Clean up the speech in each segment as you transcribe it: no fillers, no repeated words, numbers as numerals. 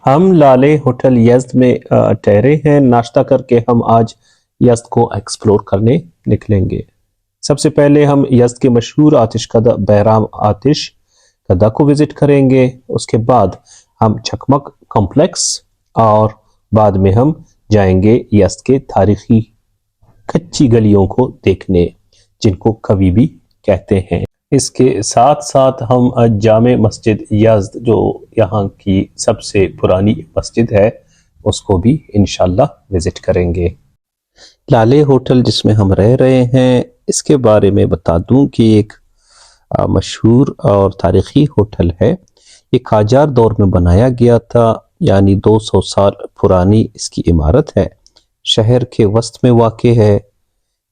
ہم لالے ہوٹل یزد میں ٹھہرے ہیں. ناشتہ کر کے ہم آج یزد کو ایکسپلور کرنے نکلیں گے. سب سے پہلے ہم یزد کے مشہور آتش کدہ بہرام آتش کدہ کو وزٹ کریں گے. اس کے بعد ہم چکمک کمپلیکس اور بعد میں ہم جائیں گے یزد کے تاریخی کچی گلیوں کو دیکھنے جن کو کوی بھی کہتے ہیں. اس کے ساتھ ساتھ ہم جامع مسجد یزد جو یہاں کی سب سے پرانی مسجد ہے اس کو بھی انشاءاللہ وزٹ کریں گے. لالے ہوٹل جس میں ہم رہ رہے ہیں اس کے بارے میں بتا دوں کہ ایک مشہور اور تاریخی ہوٹل ہے. یہ قاجار دور میں بنایا گیا تھا، یعنی 200 سال پرانی اس کی عمارت ہے. شہر کے وسط میں واقع ہے.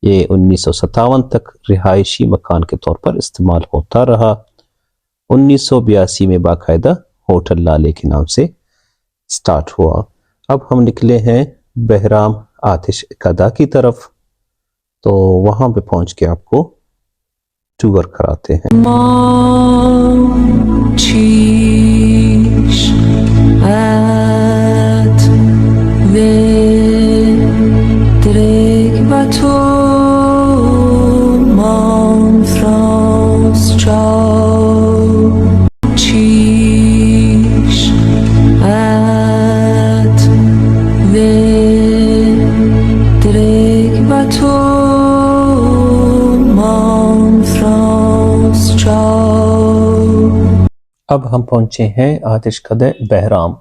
یہ 1957 تک رہائشی مکان کے طور پر استعمال ہوتا رہا. 1982 میں باقاعدہ ہوٹل لالے کے نام سے سٹارٹ ہوا. اب ہم نکلے ہیں بہرام آتش کدہ کی طرف، تو وہاں پہ پہنچ کے آپ کو ٹور کراتے ہیں. اب ہم پہنچے ہیں آتش کدہ بہرام.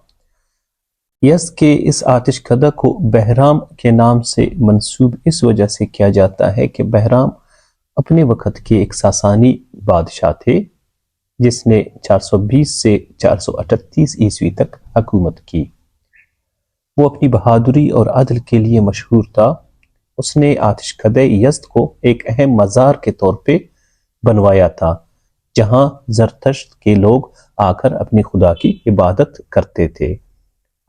یزد کے اس آتش کدہ کو بہرام کے نام سے منسوب اس وجہ سے کیا جاتا ہے کہ بہرام اپنے وقت کے ایک ساسانی بادشاہ تھے جس نے 420 سے 438 عیسوی تک حکومت کی. وہ اپنی بہادری اور عدل کے لیے مشہور تھا. اس نے آتش کدہ یزد کو ایک اہم مزار کے طور پہ بنوایا تھا جہاں زرتشت کے لوگ آ کر اپنی خدا کی عبادت کرتے تھے.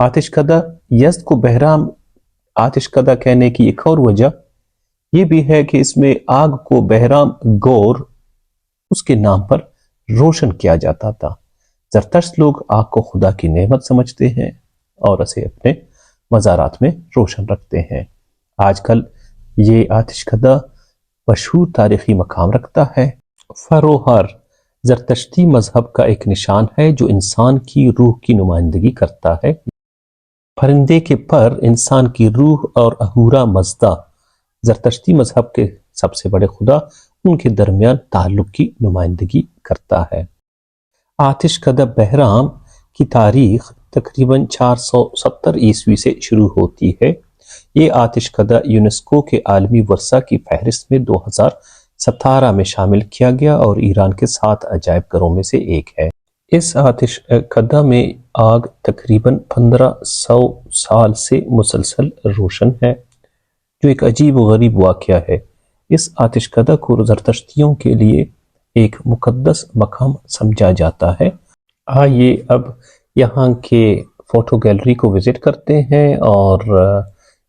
آتش کدہ یزد کو بہرام آتش کدہ کہنے کی ایک اور وجہ یہ بھی ہے کہ اس میں آگ کو بہرام گور اس کے نام پر روشن کیا جاتا تھا. زرتشت لوگ آگ کو خدا کی نعمت سمجھتے ہیں اور اسے اپنے مزارات میں روشن رکھتے ہیں. آج کل یہ آتش کدہ مشہور تاریخی مقام رکھتا ہے. فروہر زرتشتی مذہب کا ایک نشان ہے جو انسان کی روح کی نمائندگی کرتا ہے. پرندے کے پر انسان کی روح اور اہورا مزدا زرتشتی مذہب کے سب سے بڑے خدا ان کے درمیان تعلق کی نمائندگی کرتا ہے. آتش کدہ بہرام کی تاریخ تقریباً 470 عیسوی سے شروع ہوتی ہے. یہ آتش کدہ یونیسکو کے عالمی ورثہ کی فہرست میں 2017 میں شامل کیا گیا اور ایران کے 7 عجائب گھروں میں سے ایک ہے. اس آتش کدہ میں آگ تقریباً 1500 سال سے مسلسل روشن ہے جو ایک عجیب و غریب واقعہ ہے. اس آتش کدہ کو زرتشتیوں کے لیے ایک مقدس مقام سمجھا جاتا ہے. آئیے اب یہاں کے فوٹو گیلری کو وزٹ کرتے ہیں اور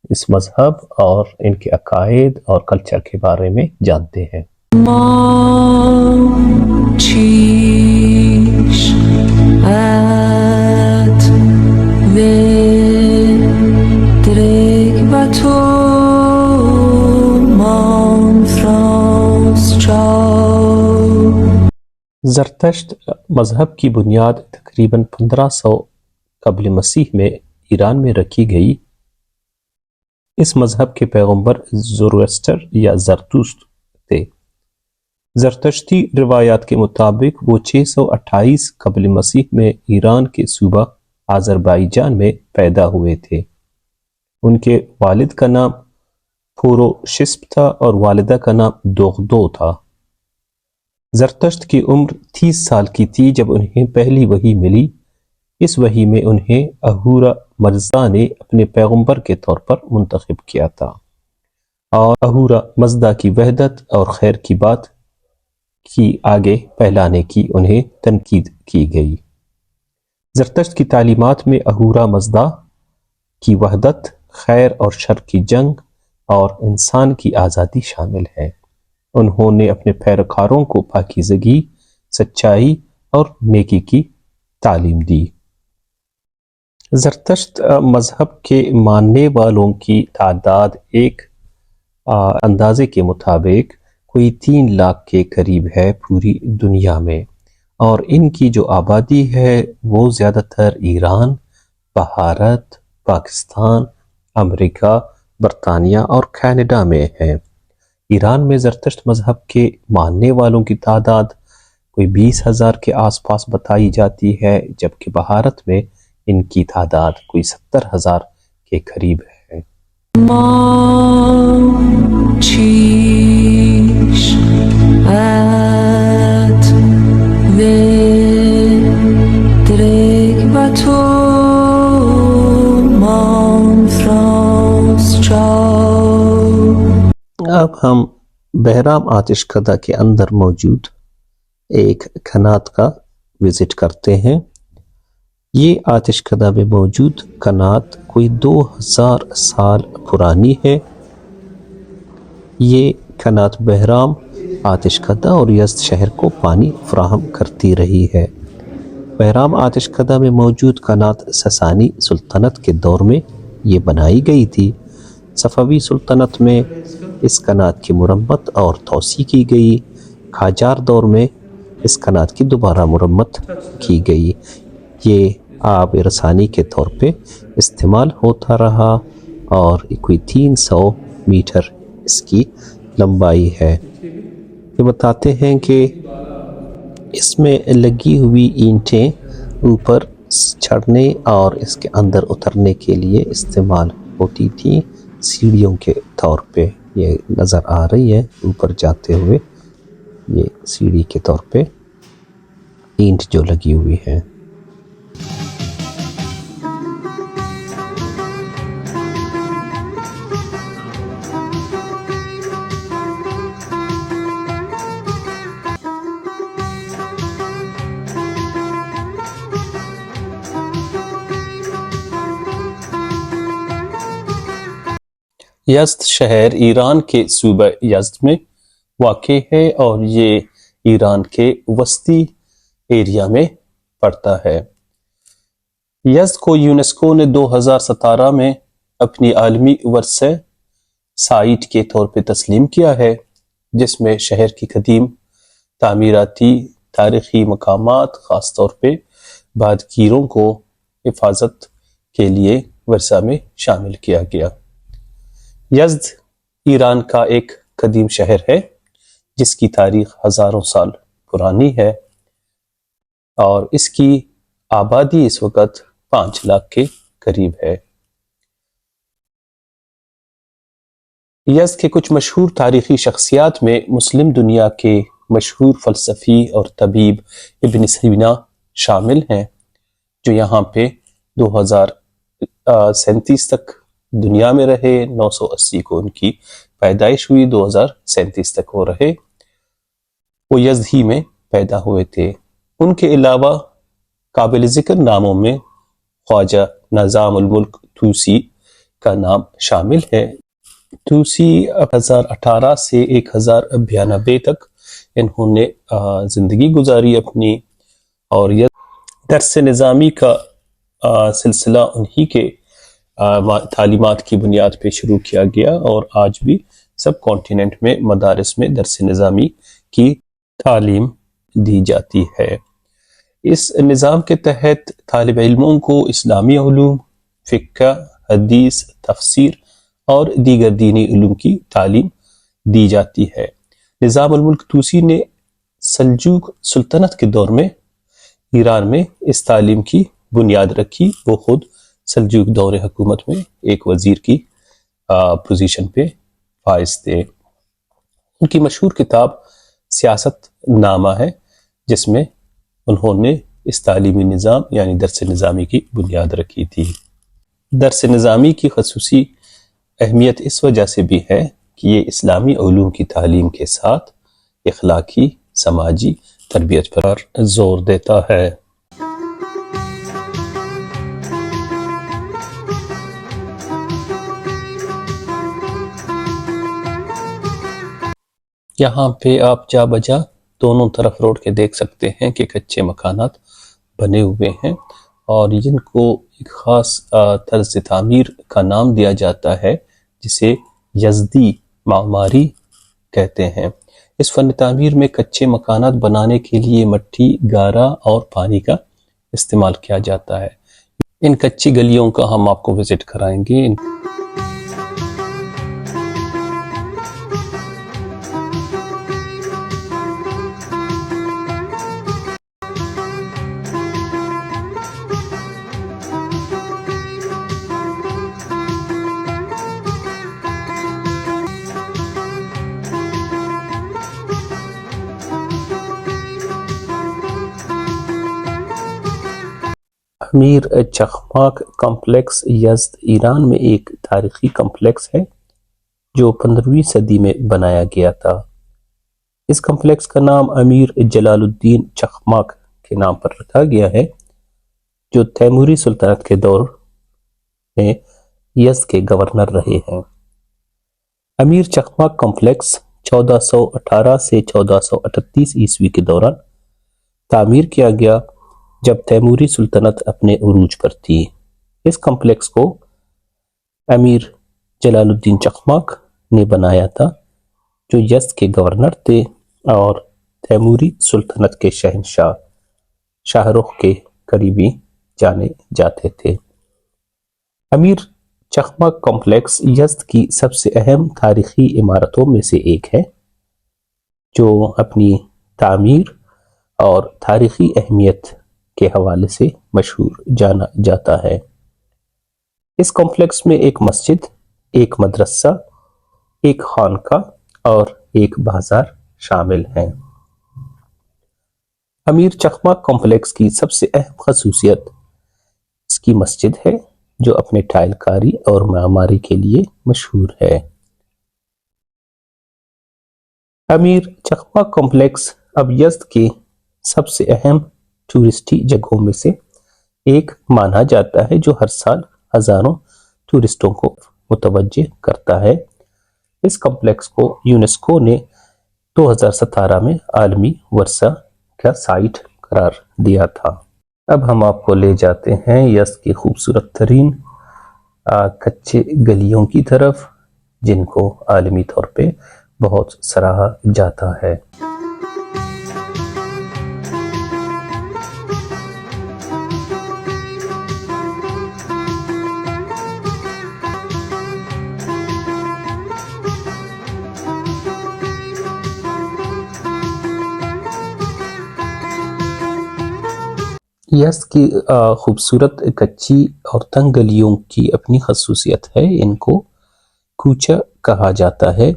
اس مذہب اور ان کے عقائد اور کلچر کے بارے میں جانتے ہیں. زرتشت مذہب کی بنیاد تقریباً 1500 قبل مسیح میں ایران میں رکھی گئی. اس مذہب کے پیغمبر زوروسٹر یا زرتشت تھے. زرتشتی روایات کے مطابق وہ 628 قبل مسیح میں ایران کے صوبہ آذربائیجان میں پیدا ہوئے تھے. ان کے والد کا نام پھوروشسپ تھا اور والدہ کا نام دوغدو تھا. زرتشت کی عمر 30 سال کی تھی جب انہیں پہلی وحی ملی. اس وحی میں انہیں اہورا مزدا نے اپنے پیغمبر کے طور پر منتخب کیا تھا اور اہورا مزدا کی وحدت اور خیر کی بات کی آگے پھیلانے کی انہیں تنقید کی گئی. زرتشت کی تعلیمات میں اہورا مزدا کی وحدت، خیر اور شر کی جنگ اور انسان کی آزادی شامل ہے. انہوں نے اپنے پیروکاروں کو پاکیزگی، سچائی اور نیکی کی تعلیم دی. زرتشت مذہب کے ماننے والوں کی تعداد ایک اندازے کے مطابق کوئی 3 لاکھ کے قریب ہے پوری دنیا میں، اور ان کی جو آبادی ہے وہ زیادہ تر ایران، بھارت، پاکستان، امریکہ، برطانیہ اور کینیڈا میں ہے۔ ایران میں زرتشت مذہب کے ماننے والوں کی تعداد کوئی 20,000 کے آس پاس بتائی جاتی ہے، جبکہ بھارت میں ان کی تعداد کوئی 70,000 کے قریب ہے۔ اب ہم بہرام آتش کدہ کے اندر موجود ایک کنات کا وزٹ کرتے ہیں۔ یہ آتش کدہ میں موجود کنات کوئی 2000 سال پرانی ہے۔ یہ کنات بہرام، آتش کدہ اور یزد شہر کو پانی فراہم کرتی رہی ہے۔ بہرام آتش کدہ میں موجود کنات ساسانی سلطنت کے دور میں یہ بنائی گئی تھی۔ صفوی سلطنت میں اس کنات کی مرمت اور توسیع کی گئی۔ قاجار دور میں اس کنات کی دوبارہ مرمت کی گئی۔ یہ آب رسانی کے طور پہ استعمال ہوتا رہا اور کوئی 300 میٹر اس کی لمبائی ہے۔ یہ بتاتے ہیں کہ اس میں لگی ہوئی اینٹیں اوپر چڑھنے اور اس کے اندر اترنے کے لیے استعمال ہوتی تھیں سیڑھیوں کے طور پہ۔ یہ نظر آ رہی ہے اوپر جاتے ہوئے، یہ سیڑھی کے طور پہ اینٹ جو لگی ہوئی ہے۔ یزد شہر ایران کے صوبہ یزد میں واقع ہے اور یہ ایران کے وسطی ایریا میں پڑتا ہے۔ یزد کو یونیسکو نے 2017 میں اپنی عالمی ورثہ سائٹ کے طور پہ تسلیم کیا ہے، جس میں شہر کی قدیم تعمیراتی تاریخی مقامات، خاص طور پہ بعدگیروں کو حفاظت کے لیے ورثہ میں شامل کیا گیا۔ یزد ایران کا ایک قدیم شہر ہے جس کی تاریخ ہزاروں سال پرانی ہے اور اس کی آبادی اس وقت 5 لاکھ کے قریب ہے۔ یزد کے کچھ مشہور تاریخی شخصیات میں مسلم دنیا کے مشہور فلسفی اور طبیب ابن سینا شامل ہیں، جو یہاں پہ 2037 تک دنیا میں رہے۔ 980 کو ان کی پیدائش ہوئی، 2037 تک وہ رہے۔ وہ یزد ہی میں پیدا ہوئے تھے۔ ان کے علاوہ قابل ذکر ناموں میں خواجہ نظام الملک طوسی کا نام شامل ہے۔ طوسی 1018 سے 1092 تک انہوں نے زندگی گزاری اپنی، اور درس نظامی کا سلسلہ انہی کے تعلیمات کی بنیاد پہ شروع کیا گیا، اور آج بھی سب کانٹیننٹ میں مدارس میں درس نظامی کی تعلیم دی جاتی ہے۔ اس نظام کے تحت طالب علموں کو اسلامی علوم، فقہ، حدیث، تفسیر اور دیگر دینی علوم کی تعلیم دی جاتی ہے۔ نظام الملک طوسی نے سلجوق سلطنت کے دور میں ایران میں اس تعلیم کی بنیاد رکھی۔ وہ خود سلجوق دور حکومت میں ایک وزیر کی پوزیشن پہ فائز تھے۔ ان کی مشہور کتاب سیاست نامہ ہے، جس میں انہوں نے اس تعلیمی نظام یعنی درس نظامی کی بنیاد رکھی تھی۔ درس نظامی کی خصوصی اہمیت اس وجہ سے بھی ہے کہ یہ اسلامی علوم کی تعلیم کے ساتھ اخلاقی، سماجی تربیت پر زور دیتا ہے۔ یہاں پہ آپ جا بجا دونوں طرف روڈ کے دیکھ سکتے ہیں کہ کچے مکانات بنے ہوئے ہیں، اور جن کو ایک خاص طرز تعمیر کا نام دیا جاتا ہے جسے یزدی معماری کہتے ہیں۔ اس فن تعمیر میں کچے مکانات بنانے کے لیے مٹی، گارا اور پانی کا استعمال کیا جاتا ہے۔ ان کچی گلیوں کا ہم آپ کو وزٹ کرائیں گے۔ امیر چخماق کمپلیکس یزد ایران میں ایک تاریخی کمپلیکس ہے جو 15ویں صدی میں بنایا گیا تھا۔ اس کمپلیکس کا نام امیر جلال الدین چخماق کے نام پر رکھا گیا ہے جو تیموری سلطنت کے دور میں یزد کے گورنر رہے ہیں۔ امیر چخماق کمپلیکس 1418 سے 1438 عیسوی کے دوران تعمیر کیا گیا جب تیموری سلطنت اپنے عروج پر تھی۔ اس کمپلیکس کو امیر جلال الدین چخماق نے بنایا تھا جو یزد کے گورنر تھے اور تیموری سلطنت کے شہنشاہ شاہ رخ کے قریبی جانے جاتے تھے۔ امیر چخماق کمپلیکس یزد کی سب سے اہم تاریخی عمارتوں میں سے ایک ہے جو اپنی تعمیر اور تاریخی اہمیت کے حوالے سے مشہور جانا جاتا ہے۔ اس کمپلیکس میں ایک مسجد، ایک مدرسہ، ایک خانقاہ اور ایک بازار شامل ہیں۔ امیر چخماق کمپلیکس کی سب سے اہم خصوصیت اس کی مسجد ہے جو اپنے ٹائل کاری اور معماری کے لیے مشہور ہے۔ امیر چخماق کمپلیکس اب یزد کے سب سے اہم ٹورسٹی جگہوں میں سے ایک مانا جاتا ہے جو ہر سال ہزاروں ٹورسٹوں کو متوجہ کرتا ہے۔ اس کمپلیکس کو یونیسکو نے 2017 میں عالمی ورثہ کا سائٹ قرار دیا تھا۔ اب ہم آپ کو لے جاتے ہیں یزد کی خوبصورت ترین کچے گلیوں کی طرف جن کو عالمی طور پہ بہت سراہا جاتا ہے۔ یزد کی خوبصورت کچی اور تنگ گلیوں کی اپنی خصوصیت ہے۔ ان کو کوچہ کہا جاتا ہے۔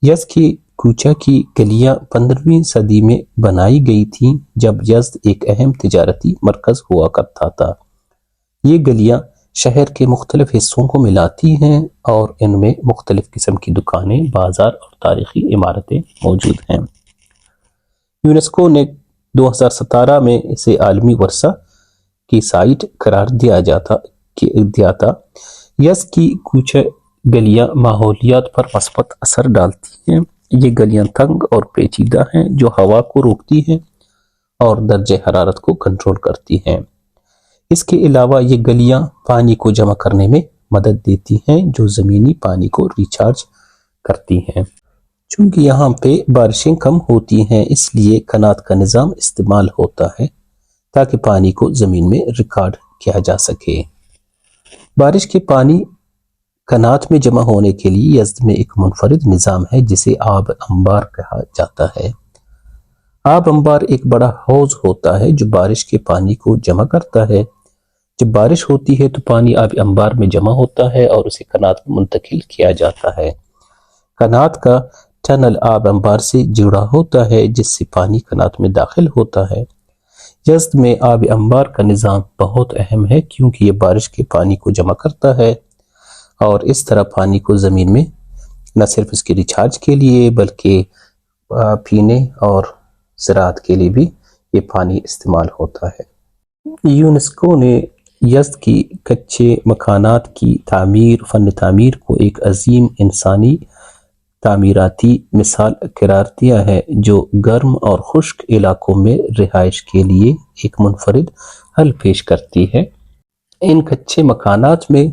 یزد کی کوچہ کی گلیاں 15ویں صدی میں بنائی گئی تھیں جب یزد ایک اہم تجارتی مرکز ہوا کرتا تھا۔ یہ گلیاں شہر کے مختلف حصوں کو ملاتی ہیں اور ان میں مختلف قسم کی دکانیں، بازار اور تاریخی عمارتیں موجود ہیں۔ یونیسکو نے 2017 میں اسے عالمی ورثہ کی سائٹ قرار دیا تھا۔ یزد کی کوچہ گلیاں ماحولیات پر مثبت اثر ڈالتی ہیں۔ یہ گلیاں تنگ اور پیچیدہ ہیں جو ہوا کو روکتی ہیں اور درجہ حرارت کو کنٹرول کرتی ہیں۔ اس کے علاوہ یہ گلیاں پانی کو جمع کرنے میں مدد دیتی ہیں جو زمینی پانی کو ریچارج کرتی ہیں۔ چونکہ یہاں پہ بارشیں کم ہوتی ہیں اس لیے کنات کا نظام استعمال ہوتا ہے تاکہ پانی کو زمین میں ریکارڈ کیا جا سکے۔ بارش کے پانی کنات میں جمع ہونے کے لیے یزد میں ایک منفرد نظام ہے جسے آب انبار کہا جاتا ہے۔ آب انبار ایک بڑا حوض ہوتا ہے جو بارش کے پانی کو جمع کرتا ہے۔ جب بارش ہوتی ہے تو پانی آب انبار میں جمع ہوتا ہے اور اسے کنات میں منتقل کیا جاتا ہے۔ کنات کا ٹنل آب انبار سے جڑا ہوتا ہے جس سے پانی کنات میں داخل ہوتا ہے۔ یزد میں آب انبار کا نظام بہت اہم ہے کیونکہ یہ بارش کے پانی کو جمع کرتا ہے اور اس طرح پانی کو زمین میں نہ صرف اس کے ریچارج کے لیے بلکہ پینے اور زراعت کے لیے بھی یہ پانی استعمال ہوتا ہے۔ یونیسکو نے یزد کی کچے مکانات کی تعمیر فن تعمیر کو ایک عظیم انسانی تعمیراتی مثال قرار دیا ہے جو گرم اور خشک علاقوں میں رہائش کے لیے ایک منفرد حل پیش کرتی ہے۔ ان کچے مکانات میں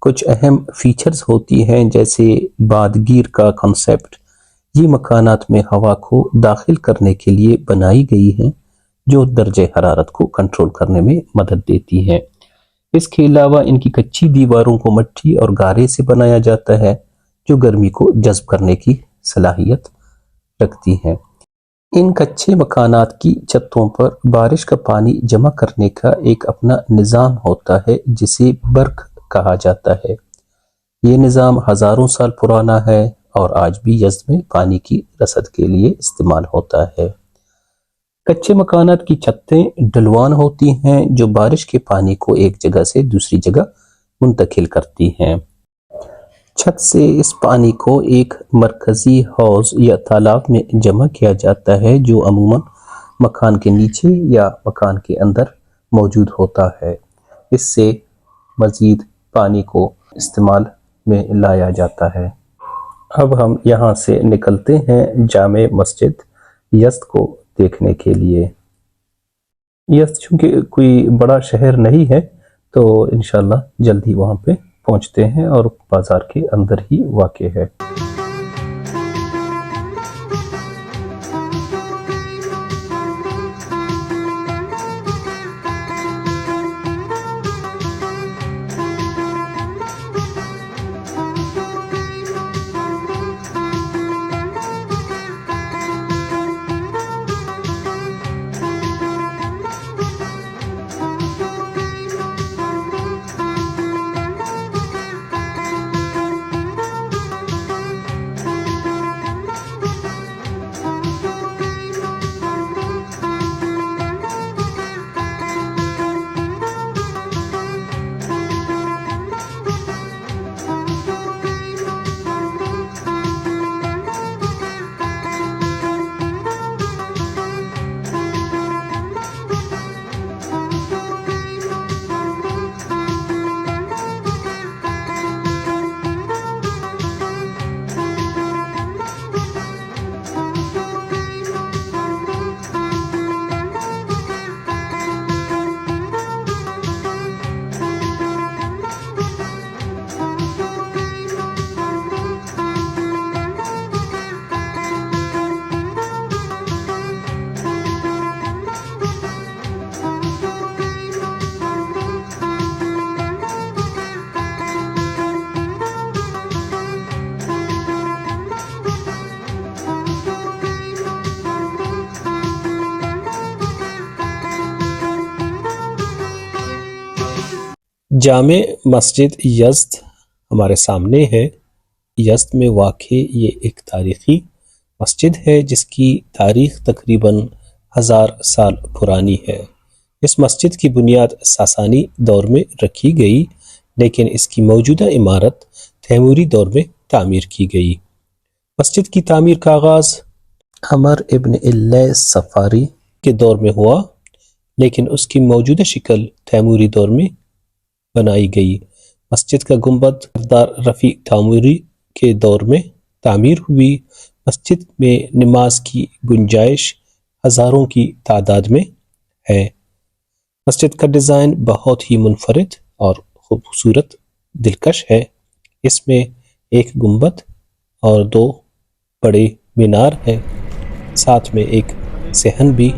کچھ اہم فیچرز ہوتی ہیں جیسے بادگیر کا کنسیپٹ۔ یہ مکانات میں ہوا کو داخل کرنے کے لیے بنائی گئی ہیں جو درجہ حرارت کو کنٹرول کرنے میں مدد دیتی ہیں۔ اس کے علاوہ ان کی کچی دیواروں کو مٹی اور گارے سے بنایا جاتا ہے جو گرمی کو جذب کرنے کی صلاحیت رکھتی ہیں۔ ان کچے مکانات کی چھتوں پر بارش کا پانی جمع کرنے کا ایک اپنا نظام ہوتا ہے جسے برق کہا جاتا ہے۔ یہ نظام ہزاروں سال پرانا ہے اور آج بھی یزد میں پانی کی رسد کے لیے استعمال ہوتا ہے۔ کچے مکانات کی چھتیں ڈھلوان ہوتی ہیں جو بارش کے پانی کو ایک جگہ سے دوسری جگہ منتقل کرتی ہیں۔ چھت سے اس پانی کو ایک مرکزی حوض یا تالاب میں جمع کیا جاتا ہے جو عموماً مکان کے نیچے یا مکان کے اندر موجود ہوتا ہے۔ اس سے مزید پانی کو استعمال میں لایا جاتا ہے۔ اب ہم یہاں سے نکلتے ہیں جامع مسجد یزد کو دیکھنے کے لیے۔ یزد چونکہ کوئی بڑا شہر نہیں ہے تو انشاءاللہ جلدی وہاں پہ پہنچتے ہیں اور بازار کے اندر ہی واقع ہے۔ جامع مسجد یزد ہمارے سامنے ہے۔ یزد میں واقع یہ ایک تاریخی مسجد ہے جس کی تاریخ تقریباً 1000 سال پرانی ہے۔ اس مسجد کی بنیاد ساسانی دور میں رکھی گئی لیکن اس کی موجودہ عمارت تیموری دور میں تعمیر کی گئی۔ مسجد کی تعمیر کا آغاز عمر ابن اللہ صفاری کے دور میں ہوا لیکن اس کی موجودہ شکل تیموری دور میں بنائی گئی۔ مسجد کا گنبد سردار رفیع تیموری کے دور میں تعمیر ہوئی۔ مسجد میں نماز کی گنجائش ہزاروں کی تعداد میں ہے۔ مسجد کا ڈیزائن بہت ہی منفرد اور خوبصورت دلکش ہے۔ اس میں ایک گنبد اور 2 بڑے مینار ہیں، ساتھ میں ایک صحن بھی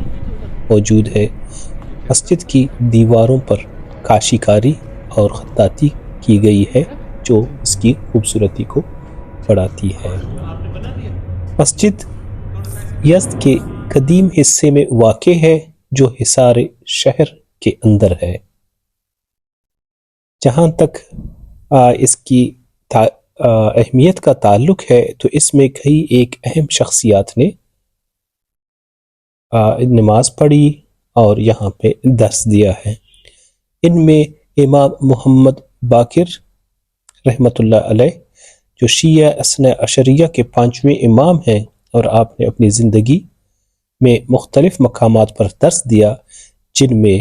موجود ہے۔ مسجد کی دیواروں پر کاشی کاری اور خطاطی کی گئی ہے جو اس کی خوبصورتی کو بڑھاتی ہے۔ مسجد یزد کے قدیم حصے میں واقع ہے جو حصار شہر کے اندر ہے۔ جہاں تک اس کی اہمیت کا تعلق ہے تو اس میں کئی ایک اہم شخصیات نے نماز پڑھی اور یہاں پہ درس دیا ہے۔ ان میں امام محمد باقر رحمۃ اللہ علیہ جو شیعہ اثنا عشریہ کے 5ویں امام ہیں اور آپ نے اپنی زندگی میں مختلف مقامات پر درس دیا جن میں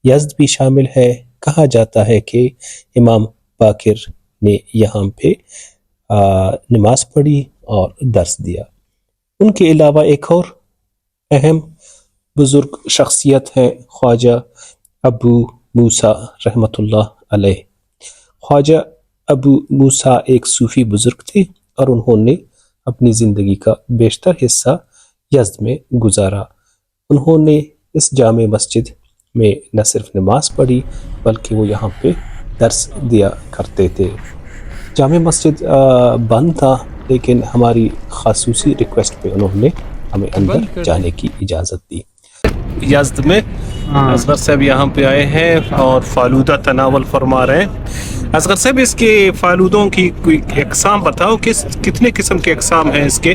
یزد بھی شامل ہے۔ کہا جاتا ہے کہ امام باقر نے یہاں پہ نماز پڑھی اور درس دیا۔ ان کے علاوہ ایک اور اہم بزرگ شخصیت ہے خواجہ ابو موسیٰ رحمۃ اللہ علیہ۔ خواجہ ابو موسیٰ ایک صوفی بزرگ تھے اور انہوں نے اپنی زندگی کا بیشتر حصہ یزد میں گزارا۔ انہوں نے اس جامع مسجد میں نہ صرف نماز پڑھی بلکہ وہ یہاں پہ درس دیا کرتے تھے۔ جامع مسجد بند تھا لیکن ہماری خصوصی ریکویسٹ پہ انہوں نے ہمیں اندر جانے کی اجازت دی۔ یزد میں اصغر صاحب یہاں پہ آئے ہیں اور فالودہ تناول فرما رہے ہیں۔ اصغر صاحب اس کے فالودوں کی کوئی اقسام بتاؤ، کتنے قسم کے اقسام ہیں اس کے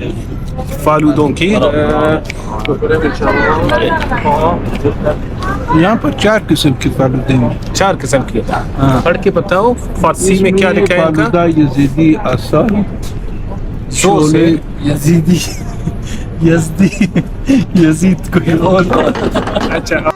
فالودوں کی؟ یہاں پر 4 قسم کے فالودے ہیں۔ 4 قسم کی، پڑھ کے بتاؤ فارسی میں کیا لکھا ہے ان کا؟ فالودہ یزیدی آسان، شولے یزیدی یزید کوئی اور۔ اچھا،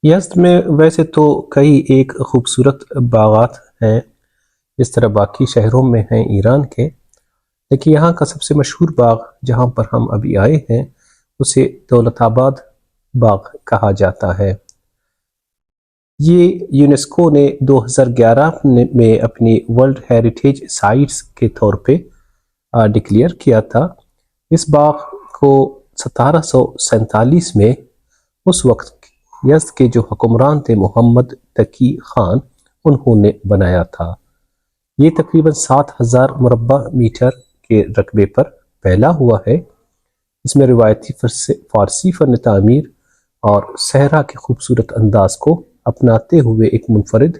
یزد میں ویسے تو کئی ایک خوبصورت باغات ہیں جس طرح باقی شہروں میں ہیں ایران کے، لیکن یہاں کا سب سے مشہور باغ جہاں پر ہم ابھی آئے ہیں اسے دولت آباد باغ کہا جاتا ہے۔ یہ یونیسکو نے 2011 میں اپنی ورلڈ ہیریٹیج سائٹس کے طور پہ ڈکلیئر کیا تھا۔ اس باغ کو 1747 میں اس وقت یزد کے جو حکمران تھے محمد تقی خان، انہوں نے بنایا تھا۔ یہ تقریباً 7000 مربع میٹر کے رقبے پر پھیلا ہوا ہے۔ اس میں روایتی فارسی فن تعمیر اور صحرا کے خوبصورت انداز کو اپناتے ہوئے ایک منفرد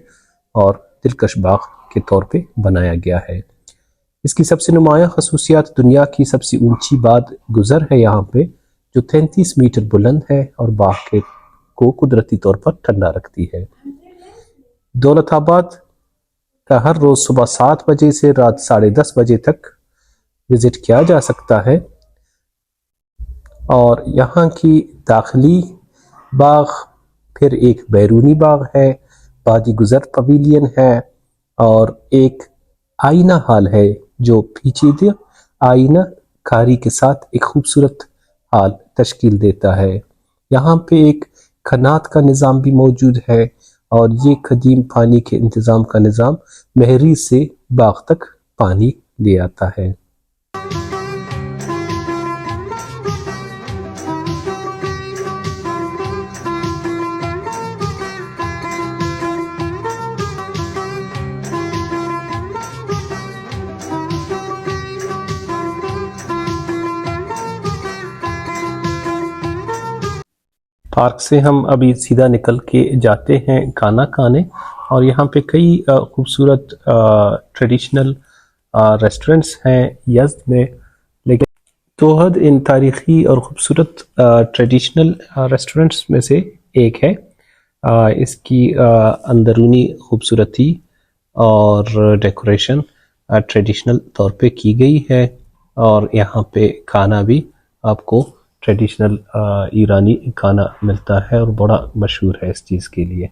اور دلکش باغ کے طور پہ بنایا گیا ہے۔ اس کی سب سے نمایاں خصوصیات دنیا کی سب سے اونچی باد گزر ہے یہاں پہ، جو 33 میٹر بلند ہے اور باغ کو قدرتی طور پر ٹھنڈا رکھتی ہے۔ دولت آباد کا ہر روز صبح 7 بجے سے رات 10:30 بجے تک وزٹ کیا جا سکتا ہے، اور یہاں کی داخلی باغ، پھر ایک بیرونی باغ ہے، بادی گزر پویلین ہے، اور ایک آئینہ ہال ہے جو پیچیدہ آئینہ کاری کے ساتھ ایک خوبصورت ہال تشکیل دیتا ہے۔ یہاں پہ ایک کھنات کا نظام بھی موجود ہے، اور یہ قدیم پانی کے انتظام کا نظام مہریز سے باغ تک پانی لے آتا ہے۔ پارک سے ہم ابھی سیدھا نکل کے جاتے ہیں کھانا کھانے، اور یہاں پہ کئی خوبصورت ٹریڈیشنل ریسٹورنٹس ہیں یزد میں، لیکن توحد ان تاریخی اور خوبصورت ٹریڈیشنل ریسٹورنٹس میں سے ایک ہے۔ اس کی اندرونی خوبصورتی اور ڈیکوریشن ٹریڈیشنل طور پہ کی گئی ہے، اور یہاں پہ کھانا بھی آپ کو ٹریڈیشنل ایرانی کھانا ملتا ہے اور بڑا مشہور ہے اس چیز کے لیے۔